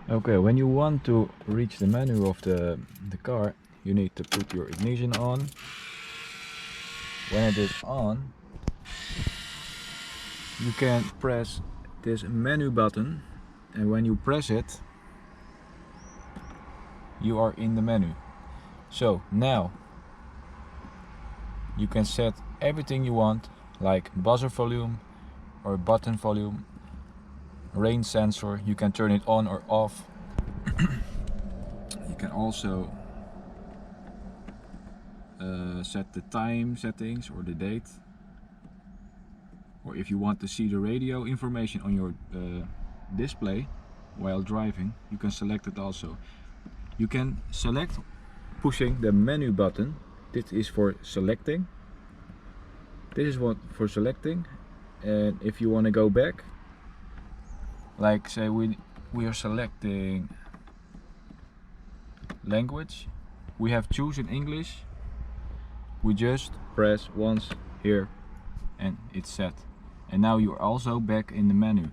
Okay, when you want to reach the menu of the car, you need to put your ignition on. When it is on, you can press this menu button, and when you press it, you are in the menu. So now you can set everything you want, like buzzer volume or button volume, rain sensor. You can turn it on or off. You can also set the time settings or the date, or if you want to see the radio information on your display while driving, you can select it also. You can select pushing the menu button. This is for selecting. This is what for selecting. And if you want to go back, like say we are selecting language, we have chosen English, we just press once here and it's set, and now you're also back in the menu.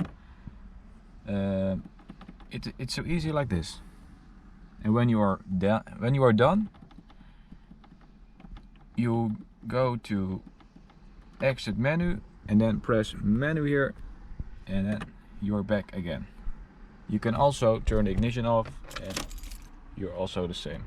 It's so easy like this. And when you are done, you go to exit menu and then press menu here, and then you're back again. You can also turn the ignition off and you're also the same.